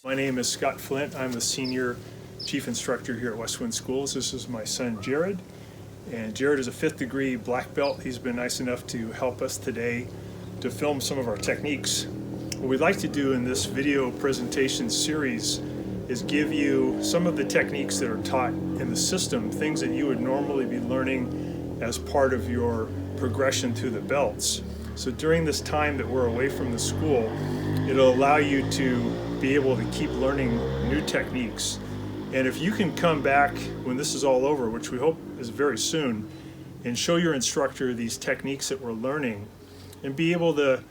My name is Scott Flint. I'm the Senior Chief Instructor here at Westwind Schools. This is my son Jared, and Jared is a 5th degree black belt. He's been nice enough to help us today to film some of our techniques. What we'd like to do in this video presentation series is give you some of the techniques that are taught in the system, things that you would normally be learning as part of your progression through the belts. So during this time that we're away from the school, it'll allow you to be able to keep learning new techniques. And if you can come back when this is all over, which we hope is very soon, and show your instructor these techniques that we're learning, and be able to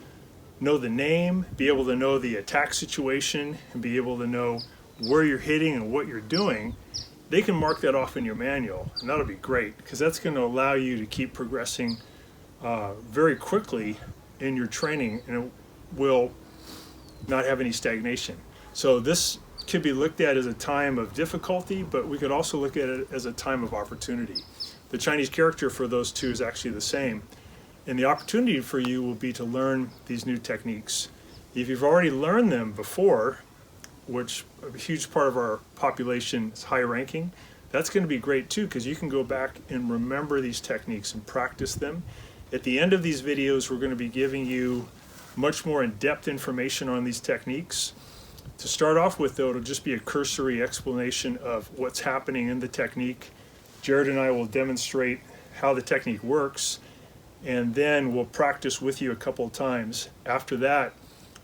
know the name, be able to know the attack situation, and be able to know where you're hitting and what you're doing, they can mark that off in your manual. And that'll be great, because that's going to allow you to keep progressing very quickly in your training, and it will not have any stagnation. So this could be looked at as a time of difficulty, but we could also look at it as a time of opportunity. The Chinese character for those two is actually the same. And the opportunity for you will be to learn these new techniques. If you've already learned them before, which a huge part of our population is high ranking, that's going to be great too, because you can go back and remember these techniques and practice them. At the end of these videos, we're going to be giving you much more in-depth information on these techniques. To start off with, though, it'll just be a cursory explanation of what's happening in the technique. Jared and I will demonstrate how the technique works, and then we'll practice with you a couple of times. After that,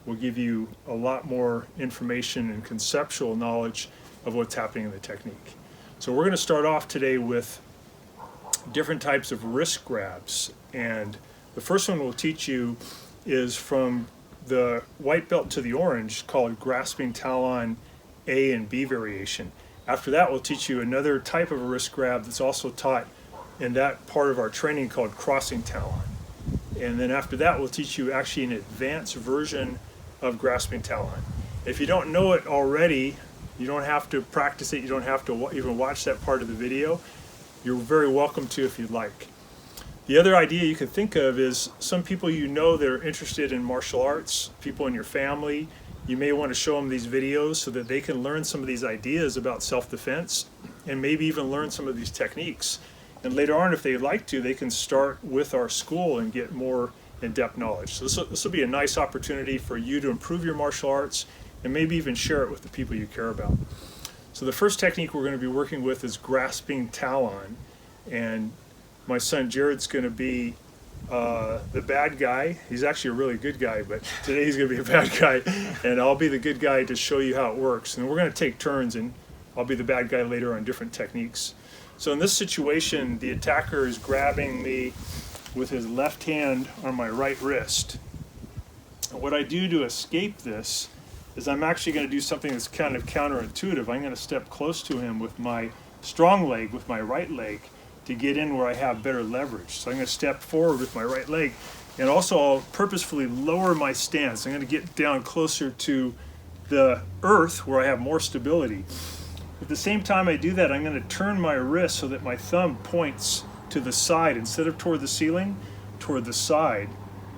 we'll give you a lot more information and conceptual knowledge of what's happening in the technique. So we're going to start off today with different types of wrist grabs, and the first one we'll teach you is from the white belt to the orange, called grasping Talon A and B variation. After that, we'll teach you another type of a wrist grab that's also taught in that part of our training called crossing Talon. And then after that, we'll teach you actually an advanced version of grasping Talon. If you don't know it already, you don't have to practice it, you don't have to even watch that part of the video. You're very welcome to if you'd like. The other idea you could think of is some people you know that are interested in martial arts, people in your family. You may want to show them these videos so that they can learn some of these ideas about self-defense and maybe even learn some of these techniques. And later on, if they'd like to, they can start with our school and get more in-depth knowledge. So this will be a nice opportunity for you to improve your martial arts and maybe even share it with the people you care about. So the first technique we're going to be working with is grasping Talon. And my son Jared's going to be the bad guy. He's actually a really good guy, but today he's going to be a bad guy, and I'll be the good guy to show you how it works. And we're going to take turns, and I'll be the bad guy later on different techniques. So in this situation, the attacker is grabbing me with his left hand on my right wrist. And what I do to escape this is I'm actually going to do something that's kind of counterintuitive. I'm going to step close to him with my strong leg, with my right leg, to get in where I have better leverage. So I'm going to step forward with my right leg, and also I'll purposefully lower my stance. I'm going to get down closer to the earth where I have more stability. At the same time I do that, I'm going to turn my wrist so that my thumb points to the side instead of toward the ceiling, toward the side.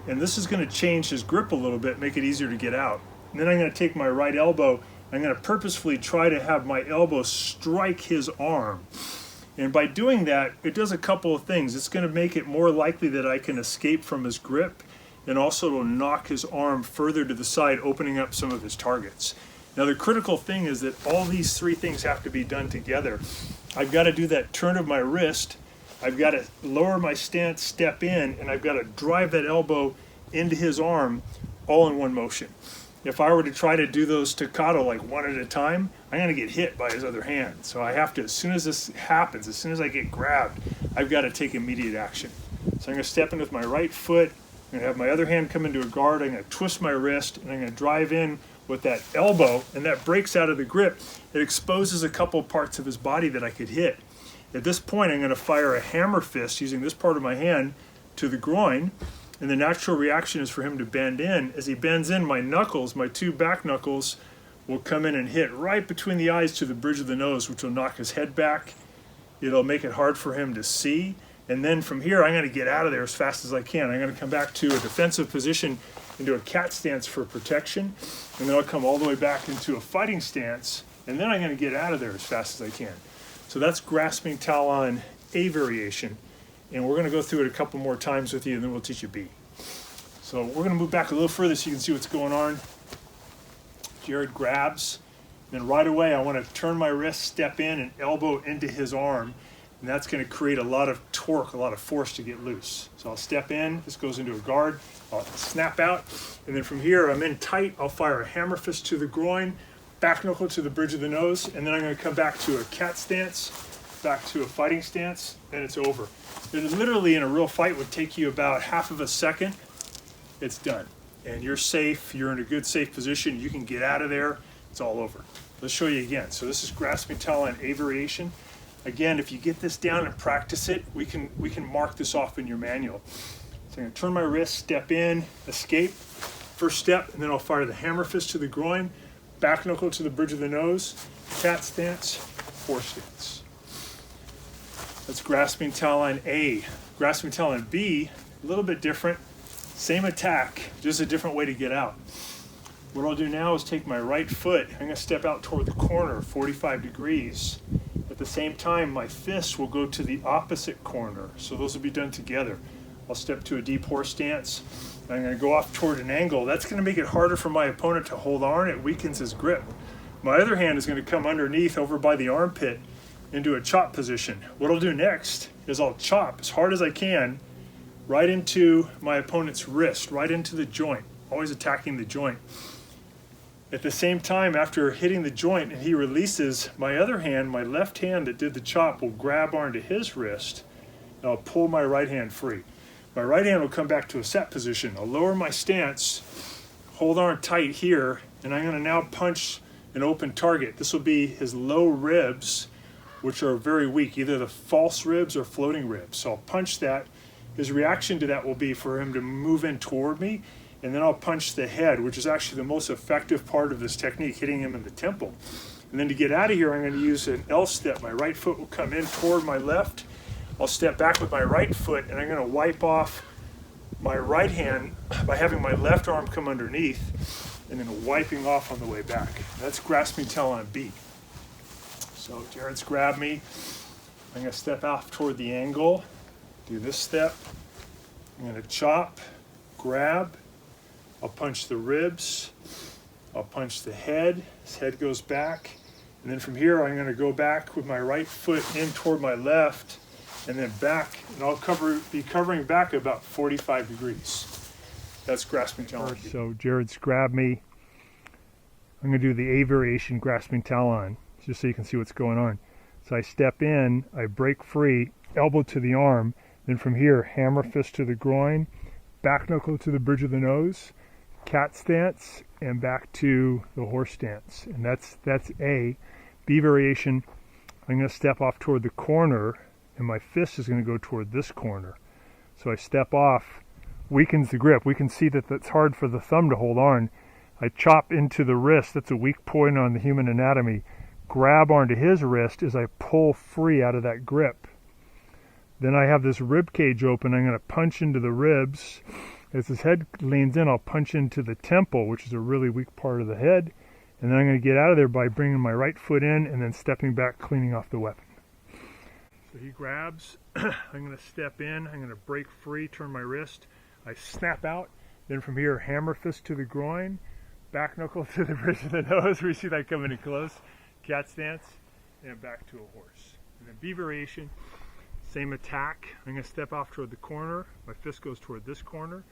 And this is going to change his grip a little bit, make it easier to get out. And then I'm going to take my right elbow, I'm going to purposefully try to have my elbow strike his arm. And by doing that, it does a couple of things. It's going to make it more likely that I can escape from his grip, and also it'll knock his arm further to the side, opening up some of his targets. Now the critical thing is that all these three things have to be done together. I've got to do that turn of my wrist, I've got to lower my stance, step in, and I've got to drive that elbow into his arm all in one motion. If I were to try to do those staccato like one at a time, I'm going to get hit by his other hand. So I have to, as soon as this happens, as soon as I get grabbed, I've got to take immediate action. So I'm going to step in with my right foot, I'm going to have my other hand come into a guard, I'm going to twist my wrist, and I'm going to drive in with that elbow, and that breaks out of the grip. It exposes a couple parts of his body that I could hit. At this point, I'm going to fire a hammer fist using this part of my hand to the groin, and the natural reaction is for him to bend in. As he bends in, my knuckles, my two back knuckles, will come in and hit right between the eyes to the bridge of the nose, which will knock his head back. It'll make it hard for him to see, And then from here, I'm going to get out of there as fast as I can. I'm going to come back to a defensive position into a cat stance for protection. And then I'll come all the way back into a fighting stance. And then I'm going to get out of there as fast as I can. So that's grasping Talon A variation. And we're going to go through it a couple more times with you, and then we'll teach you B. So we're going to move back a little further so you can see what's going on. Jared grabs. Then right away, I want to turn my wrist, step in, and elbow into his arm. And that's going to create a lot of torque, a lot of force to get loose. So I'll step in, this goes into a guard, I'll snap out, and then from here, I'm in tight, I'll fire a hammer fist to the groin, back knuckle to the bridge of the nose, and then I'm going to come back to a cat stance, back to a fighting stance, and it's over. It literally, in a real fight, would take you about half of a second. It's done. And you're safe, you're in a good, safe position, you can get out of there, it's all over. Let's show you again. So this is grasping Talon A variation. Again, if you get this down and practice it, we can mark this off in your manual. So I'm going to turn my wrist, step in, escape, first step, and then I'll fire the hammer fist to the groin, back knuckle to the bridge of the nose, cat stance, horse stance. That's grasping Talon A. Grasping Talon B, a little bit different, same attack, just a different way to get out. What I'll do now is take my right foot, I'm going to step out toward the corner, 45 degrees. At the same time, my fist will go to the opposite corner, so those will be done together. I'll step to a deep horse stance, and I'm going to go off toward an angle. That's going to make it harder for my opponent to hold on. It weakens his grip. My other hand is going to come underneath over by the armpit into a chop position. What I'll do next is I'll chop as hard as I can right into my opponent's wrist, right into the joint, always attacking the joint. At the same time, after hitting the joint and he releases, my other hand, my left hand that did the chop, will grab onto his wrist, and I'll pull my right hand free. My right hand will come back to a set position. I'll lower my stance, hold on tight here, and I'm going to now punch an open target. This will be his low ribs, which are very weak, either the false ribs or floating ribs. So I'll punch that. His reaction to that will be for him to move in toward me, and then I'll punch the head, which is actually the most effective part of this technique, hitting him in the temple. And then to get out of here, I'm going to use an L step. My right foot will come in toward my left. I'll step back with my right foot, and I'm going to wipe off my right hand by having my left arm come underneath, and then wiping off on the way back. That's grasping Talon B. So Jared's grabbed me. I'm going to step off toward the angle, do this step. I'm going to chop, grab. I'll punch the ribs, I'll punch the head, his head goes back, and then from here I'm going to go back with my right foot in toward my left, and then back, and I'll be covering back about 45 degrees. That's grasping Talon. So Jared's grabbed me. I'm going to do the A variation grasping Talon, just so you can see what's going on. So I step in, I break free, elbow to the arm, then from here, hammer fist to the groin, back knuckle to the bridge of the nose, cat stance, and back to the horse stance. And that's A. B variation, I'm going to step off toward the corner, and my fist is going to go toward this corner. So I step off, weakens the grip. We can see that that's hard for the thumb to hold on. I chop into the wrist. That's a weak point on the human anatomy. Grab onto his wrist as I pull free out of that grip. Then I have this rib cage open. I'm going to punch into the ribs. As his head leans in, I'll punch into the temple, which is a really weak part of the head. And then I'm going to get out of there by bringing my right foot in and then stepping back, cleaning off the weapon. So he grabs. I'm going to step in. I'm going to break free, turn my wrist. I snap out. Then from here, hammer fist to the groin, back knuckle to the bridge of the nose. We see that coming in close. Cat stance, and back to a horse. And then B variation, same attack. I'm going to step off toward the corner. My fist goes toward this corner.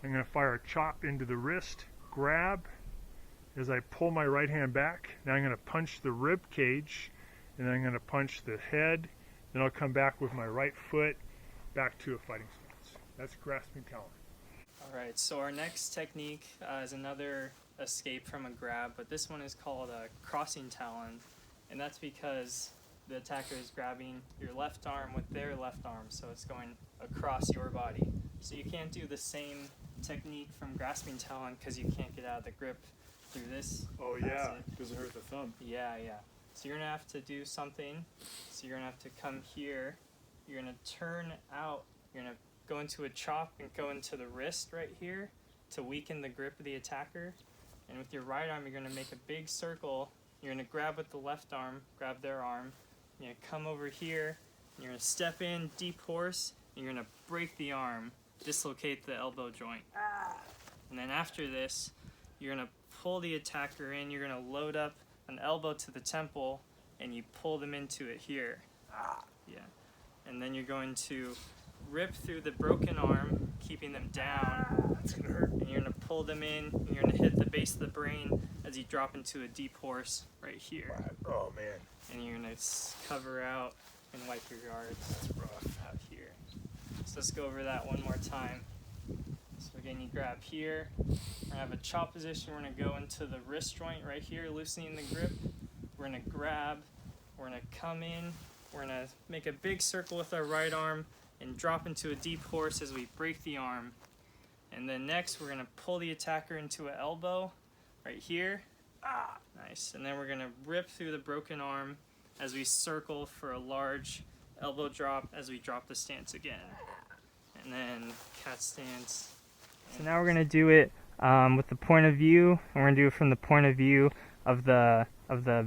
I'm going to fire a chop into the wrist, grab. As I pull my right hand back, now I'm going to punch the rib cage, and then I'm going to punch the head. Then I'll come back with my right foot back to a fighting stance. That's grasping Talon. All right, so our next technique is another escape from a grab, but this one is called a crossing Talon, and that's because the attacker is grabbing your left arm with their left arm, so it's going across your body. So you can't do the same technique from grasping Talon because you can't get out of the grip through this. Oh yeah, doesn't hurt the thumb. Yeah. So you're gonna have to do something. So you're gonna have to come here you're going to turn out, you're going to go into a chop and go into the wrist right here to weaken the grip of the attacker. And with your right arm, you're going to make a big circle. You're going to grab with the left arm, grab their arm. You're going to come over here. You're going to step in, deep horse. And you're going to break the arm, dislocate the elbow joint. And then after this, you're going to pull the attacker in. You're going to load up an elbow to the temple, and you pull them into it here. Yeah. And then you're going to rip through the broken arm, keeping them down. That's gonna hurt. And you're going to pull them in. And you're going to hit the base of the brain as you drop into a deep horse right here. Oh man. And you're going to cover out and wipe your guards. That's rough. Out here. So let's go over that one more time. So again, you grab here. We're going to have a chop position. We're going to go into the wrist joint right here, loosening the grip. We're going to grab. We're going to come in. We're going to make a big circle with our right arm and drop into a deep horse as we break the arm. And then next, we're going to pull the attacker into an elbow right here. Nice. And then we're going to rip through the broken arm as we circle for a large elbow drop as we drop the stance again. And then cat stance. So now we're going to do it with the point of view, and we're going to do it from the point of view of the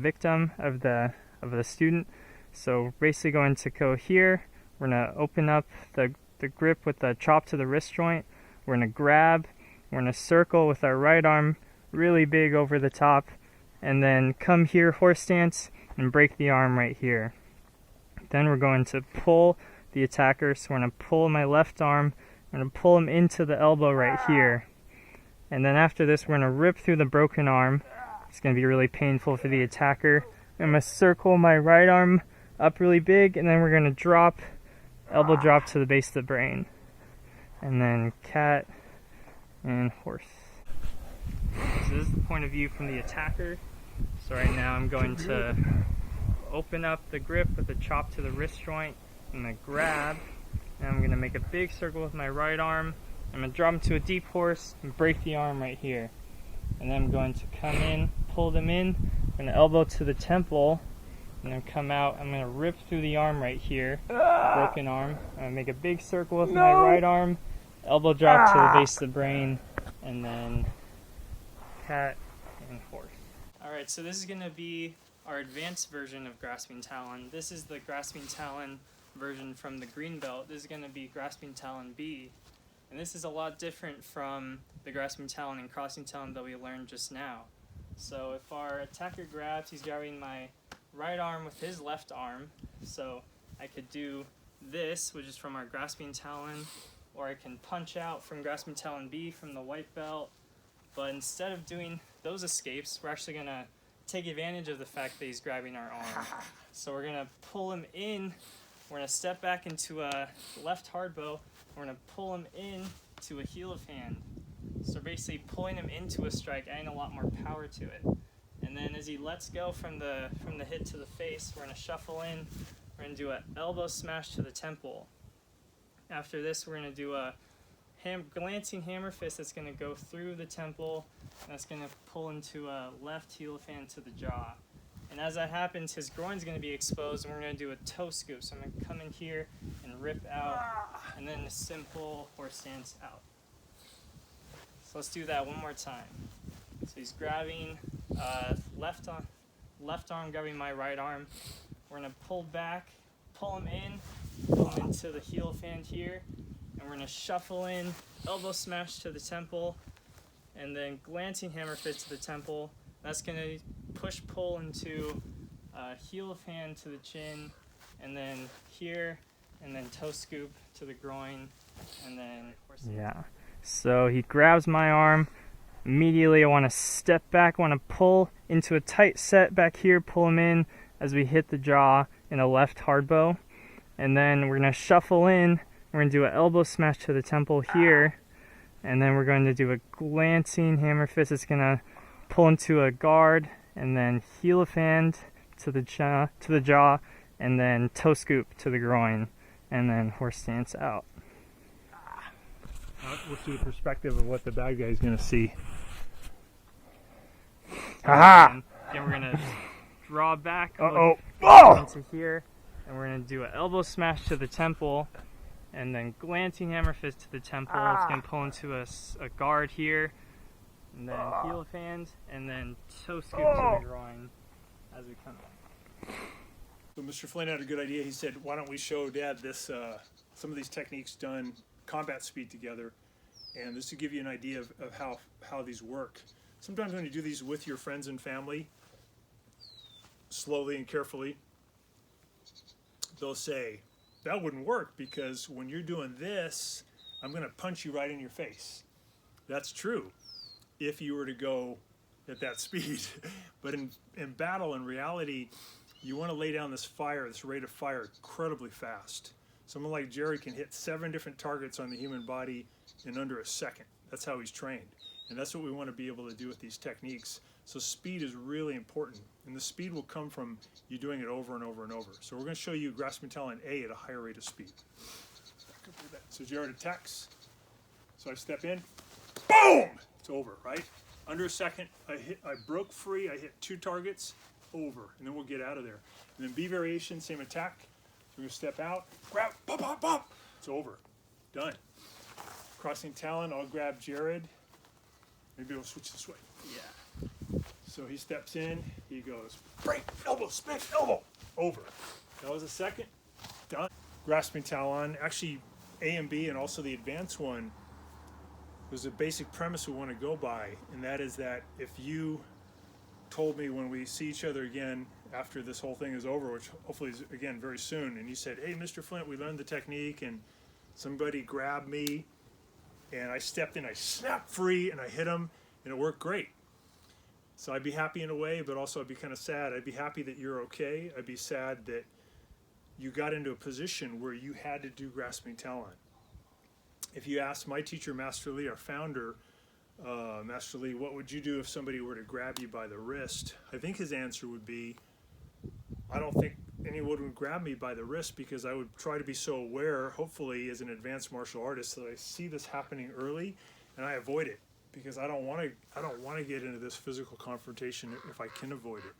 victim, of the student. So basically going to go here. We're going to open up the grip with the chop to the wrist joint. We're going to grab. We're going to circle with our right arm really big over the top, and then come here, horse stance, and break the arm right here. Then we're going to pull the attacker. So we're going to pull my left arm. I'm going to pull him into the elbow right here. And then after this, we're going to rip through the broken arm. It's going to be really painful for the attacker. I'm going to circle my right arm up really big, and then we're going to drop, elbow drop to the base of the brain. And then cat and horse. So this is the point of view from the attacker. So right now I'm going to open up the grip with a chop to the wrist joint. I'm going to grab, and I'm going to make a big circle with my right arm. I'm going to drop into a deep horse and break the arm right here. And then I'm going to come in, pull them in, I'm going to elbow to the temple, and then come out. I'm going to rip through the arm right here, broken arm. I'm going to make a big circle with my right arm, elbow drop to the base of the brain, and then cat and horse. Alright, so this is going to be our advanced version of Grasping Talon. This is the Grasping Talon version from the green belt. This is going to be Grasping Talon B. And this is a lot different from the Grasping Talon and Crossing Talon that we learned just now. So if our attacker grabs, he's grabbing my right arm with his left arm. So I could do this, which is from our Grasping Talon, or I can punch out from Grasping Talon B from the white belt. But instead of doing those escapes, we're actually going to take advantage of the fact that he's grabbing our arm. So we're going to pull him in. We're going to step back into a left hard bow. We're going to pull him in to a heel of hand. So basically pulling him into a strike, adding a lot more power to it. And then as he lets go from the hit to the face, we're going to shuffle in. We're going to do an elbow smash to the temple. After this, we're going to do a glancing hammer fist that's going to go through the temple. And that's going to pull into a left heel of hand to the jaw. And as that happens, his groin's going to be exposed, and we're going to do a toe scoop. So I'm going to come in here and rip out, and then a simple horse stance out. So let's do that one more time. So he's grabbing left arm grabbing my right arm. We're going to pull back, pull him in, pull him into the heel of hand here, and we're going to shuffle in, elbow smash to the temple, and then glancing hammer fist to the temple. That's going to push-pull into heel of hand to the chin, and then here, and then toe scoop to the groin, and then horse. Yeah. So he grabs my arm. Immediately I want to step back, I want to pull into a tight set back here, pull him in as we hit the jaw in a left hard bow. And then we're going to shuffle in. We're going to do an elbow smash to the temple here. And then we're going to do a glancing hammer fist. It's going to pull into a guard, and then heel of hand to the jaw, and then toe scoop to the groin, and then horse stance out. We'll see the perspective of what the bad guy is going to see. Aha! Then we're going to draw back into here, And we're going to do an elbow smash to the temple, and then glancing hammer fist to the temple. It's going to pull into a guard here, and then heel of hand, and then toe scoop to the groin as we come in. So Mr. Flynn had a good idea. He said, why don't we show Dad this, some of these techniques done combat speed together, and this will give you an idea of how these work. Sometimes when you do these with your friends and family, slowly and carefully, they'll say, that wouldn't work because when you're doing this, I'm going to punch you right in your face. That's true if you were to go at that speed. But in battle, in reality, you want to lay down this fire, this rate of fire, incredibly fast. Someone like Jerry can hit 7 different targets on the human body in under a second. That's how he's trained. And that's what we want to be able to do with these techniques. So speed is really important. And the speed will come from you doing it over and over and over. So we're going to show you grasping Talon A at a higher rate of speed. So Jared attacks. So I step in. Boom! It's over, right? Under a second, I broke free. I hit 2 targets. Over. And then we'll get out of there. And then B variation, same attack. So we're going to step out. Grab. Pop, pop, pop. It's over. Done. Crossing Talon, I'll grab Jared. Maybe we'll switch this way. Yeah. So he steps in, he goes, break, elbow, spin, elbow, over. That was a second, done. Grasping Talon, actually A and B and also the advanced one, there's a basic premise we want to go by, and that is that if you told me when we see each other again after this whole thing is over, which hopefully is again very soon, and you said, hey, Mr. Flint, we learned the technique, and somebody grabbed me, and I stepped in, I snapped free, and I hit him, and it worked great. So I'd be happy in a way, but also I'd be kind of sad. I'd be happy that you're okay. I'd be sad that you got into a position where you had to do grasping Talon. If you ask my teacher, Master Lee, our founder, Master Lee, what would you do if somebody were to grab you by the wrist? I think his answer would be, I don't think anyone would grab me by the wrist because I would try to be so aware, hopefully as an advanced martial artist, that I see this happening early and I avoid it. Because I don't want to get into this physical confrontation if I can avoid it.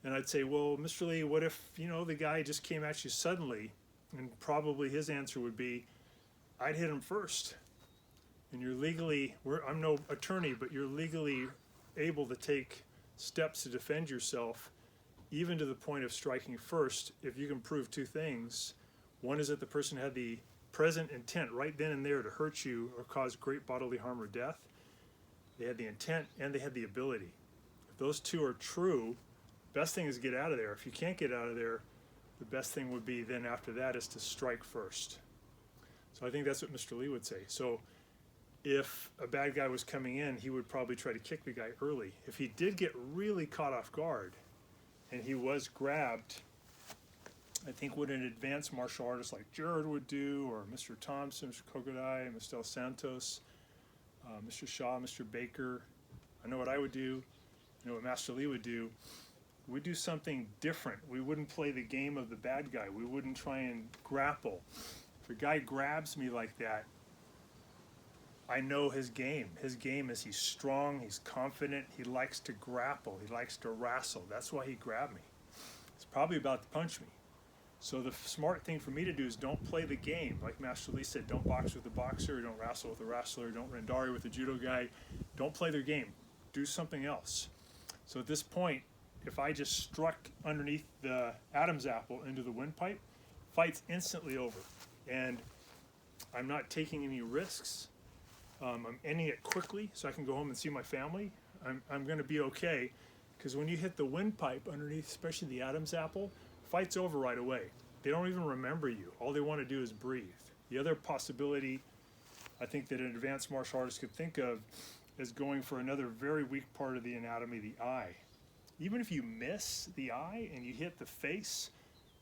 And I'd say, well, Mr. Lee, what if, the guy just came at you suddenly? And probably his answer would be, I'd hit him first. And you're legally, I'm no attorney, but you're legally able to take steps to defend yourself, even to the point of striking first, if you can prove 2 things. One is that the person had the present intent right then and there to hurt you or cause great bodily harm or death. They had the intent and they had the ability. If those 2 are true, best thing is to get out of there. If you can't get out of there, the best thing would be then after that is to strike first. So I think that's what Mr. Lee would say. So if a bad guy was coming in, he would probably try to kick the guy early. If he did get really caught off guard and he was grabbed, I think what an advanced martial artist like Jared would do, or Mr. Thompson, Mr. Kogodai, Mr. Santos, Mr. Shaw, Mr. Baker, I know what I would do, I know what Master Lee would do. We'd do something different. We wouldn't play the game of the bad guy. We wouldn't try and grapple. If a guy grabs me like that, I know his game. His game is he's strong, he's confident, he likes to grapple, he likes to wrestle. That's why he grabbed me. He's probably about to punch me. So the smart thing for me to do is don't play the game. Like Master Lee said, don't box with the boxer, don't wrestle with the wrestler, don't randari with the judo guy. Don't play their game. Do something else. So at this point, if I just struck underneath the Adam's apple into the windpipe, fight's instantly over. And I'm not taking any risks. I'm ending it quickly so I can go home and see my family. I'm going to be okay, because when you hit the windpipe underneath, especially the Adam's apple, fight's over right away. They don't even remember you. All they want to do is breathe. The other possibility I think that an advanced martial artist could think of is going for another very weak part of the anatomy, the eye. Even if you miss the eye and you hit the face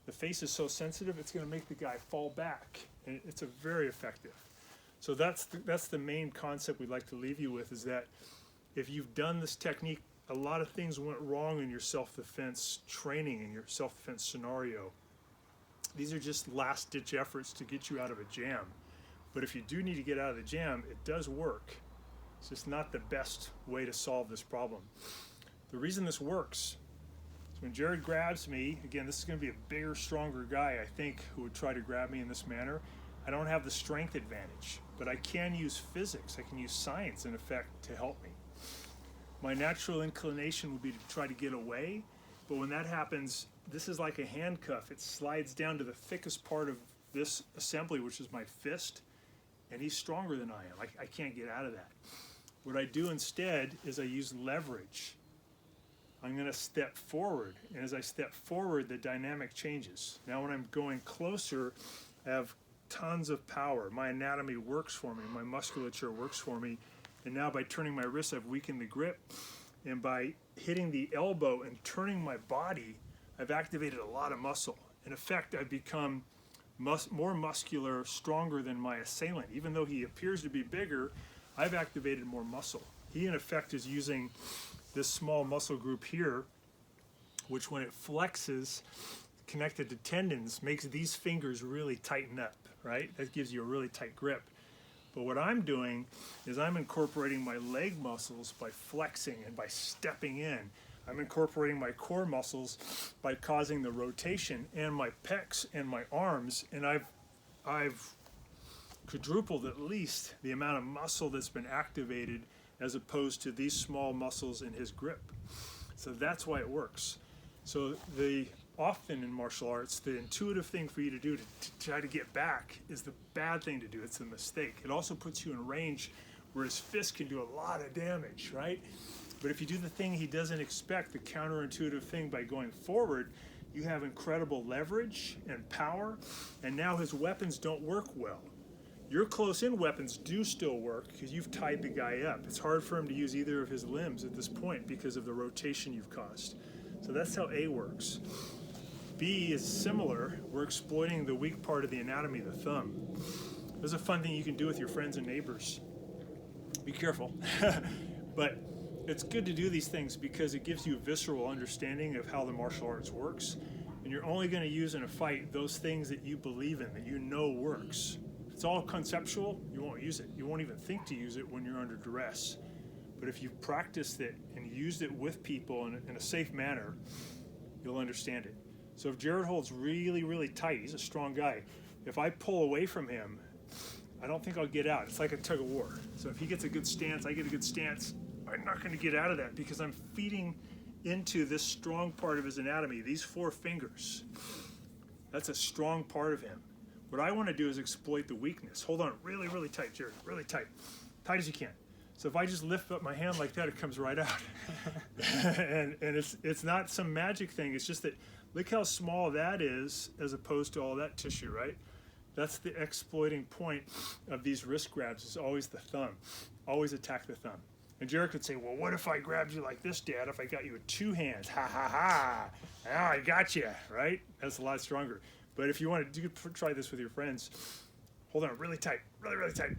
is so sensitive, it's going to make the guy fall back. And it's a very effective. So that's the main concept we'd like to leave you with, is that if you've done this technique, a lot of things went wrong in your self-defense training, in your self-defense scenario. These are just last-ditch efforts to get you out of a jam. But if you do need to get out of the jam, it does work. It's just not the best way to solve this problem. The reason this works, as when Jared grabs me, again, this is going to be a bigger, stronger guy, I think, who would try to grab me in this manner. I don't have the strength advantage, but I can use physics. I can use science, in effect, to help me. My natural inclination would be to try to get away, but when that happens, this is like a handcuff. It slides down to the thickest part of this assembly, which is my fist, and he's stronger than I am. I can't get out of that. What I do instead is I use leverage. I'm going to step forward, and as I step forward, the dynamic changes. Now when I'm going closer, I have tons of power. My anatomy works for me, my musculature works for me, and now by turning my wrist, I've weakened the grip, and by hitting the elbow and turning my body, I've activated a lot of muscle. In effect, I've become more muscular, stronger than my assailant. Even though he appears to be bigger, I've activated more muscle. He, in effect, is using this small muscle group here, which when it flexes, connected to tendons, makes these fingers really tighten up, right? That gives you a really tight grip. But what I'm doing is I'm incorporating my leg muscles by flexing and by stepping in. I'm incorporating my core muscles by causing the rotation, and my pecs and my arms, and I've quadrupled at least the amount of muscle that's been activated as opposed to these small muscles in his grip. So that's why it works. So often in martial arts, the intuitive thing for you to do to try to get back is the bad thing to do. It's the mistake. It also puts you in range where his fist can do a lot of damage, right? But if you do the thing he doesn't expect, the counterintuitive thing by going forward, you have incredible leverage and power, and now his weapons don't work well. Your close-in weapons do still work because you've tied the guy up. It's hard for him to use either of his limbs at this point because of the rotation you've caused. So that's how A works. B is similar. We're exploiting the weak part of the anatomy, the thumb. This is a fun thing you can do with your friends and neighbors. Be careful. But it's good to do these things because it gives you a visceral understanding of how the martial arts works. And you're only going to use in a fight those things that you believe in, that you know works. If it's all conceptual, you won't use it. You won't even think to use it when you're under duress. But if you've practiced it and used it with people in a safe manner, you'll understand it. So if Jared holds really, really tight, he's a strong guy. If I pull away from him, I don't think I'll get out. It's like a tug of war. So if he gets a good stance, I get a good stance, I'm not going to get out of that because I'm feeding into this strong part of his anatomy, these 4 fingers. That's a strong part of him. What I want to do is exploit the weakness. Hold on really, really tight, Jared, really tight. Tight as you can. So if I just lift up my hand like that, it comes right out. and it's not some magic thing. It's just that look how small that is as opposed to all that tissue, right? That's the exploiting point of these wrist grabs, is always the thumb. Always attack the thumb. And Jared could say, well, what if I grabbed you like this, Dad, if I got you with 2 hands? Ha, ha, ha. Now I got you, right? That's a lot stronger. But if you want to try this with your friends, hold on really tight, really, really tight.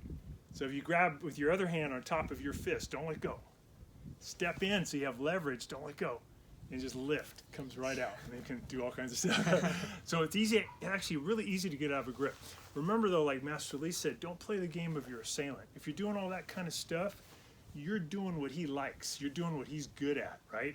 So if you grab with your other hand on top of your fist, don't let go. Step in so you have leverage, don't let go. And just lift, comes right out. And you can do all kinds of stuff. So it's easy, actually really easy to get out of a grip. Remember though, like Master Lee said, don't play the game of your assailant. If you're doing all that kind of stuff, you're doing what he likes. You're doing what he's good at, right?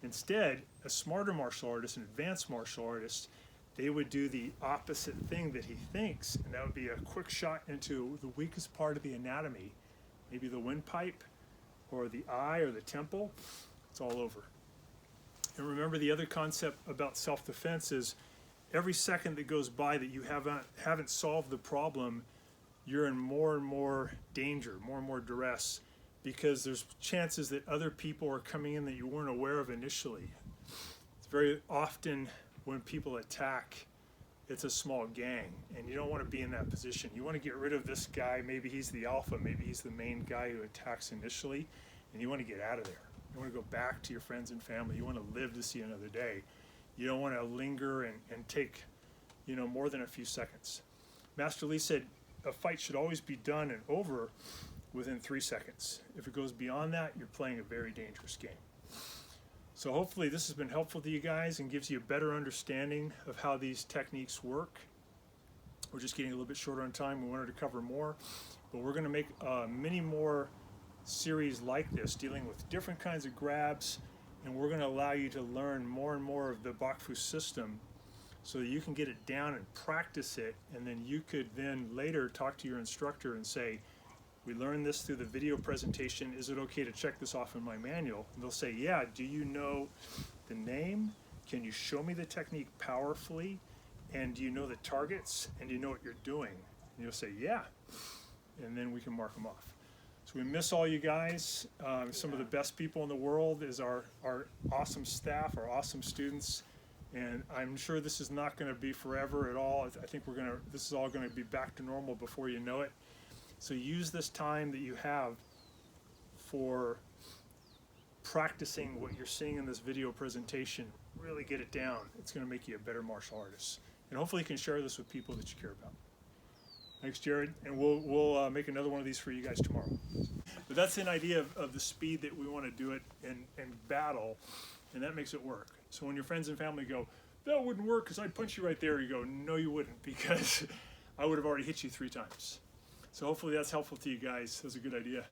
Instead, a smarter martial artist, an advanced martial artist, they would do the opposite thing that he thinks, and that would be a quick shot into the weakest part of the anatomy, maybe the windpipe or the eye or the temple. It's all over. And remember, the other concept about self-defense is every second that goes by that you haven't solved the problem, you're in more and more danger, more and more duress, because there's chances that other people are coming in that you weren't aware of initially. It's very often when people attack, it's a small gang, and you don't want to be in that position. You want to get rid of this guy. Maybe he's the alpha, maybe he's the main guy who attacks initially, and you want to get out of there. You want to go back to your friends and family. You want to live to see another day. You don't want to linger and take, more than a few seconds. Master Lee said a fight should always be done and over within 3 seconds. If it goes beyond that, you're playing a very dangerous game. So hopefully this has been helpful to you guys and gives you a better understanding of how these techniques work. We're just getting a little bit shorter on time. We wanted to cover more, but we're going to make many more series like this, dealing with different kinds of grabs and we're going to allow you to learn more and more of the Bok-fu system so that you can get it down and practice it, and then you could then later talk to your instructor and say, we learned this through the video presentation, is it okay to check this off in my manual? And they'll say, yeah, do you know the name? Can you show me the technique powerfully? And do you know the targets? And do you know what you're doing? And you'll say, yeah. And then we can mark them off. So we miss all you guys. Some of the best people in the world is our awesome staff, our awesome students. And I'm sure this is not going to be forever at all. I think this is all going to be back to normal before you know it. So use this time that you have for practicing what you're seeing in this video presentation. Really get it down. It's going to make you a better martial artist. And hopefully you can share this with people that you care about. Thanks, Jared. And we'll make another one of these for you guys tomorrow. But that's an idea of the speed that we want to do it in battle, and that makes it work. So when your friends and family go, that wouldn't work because I'd punch you right there, you go, no, you wouldn't, because I would have already hit you 3 times. So hopefully that's helpful to you guys. That's a good idea.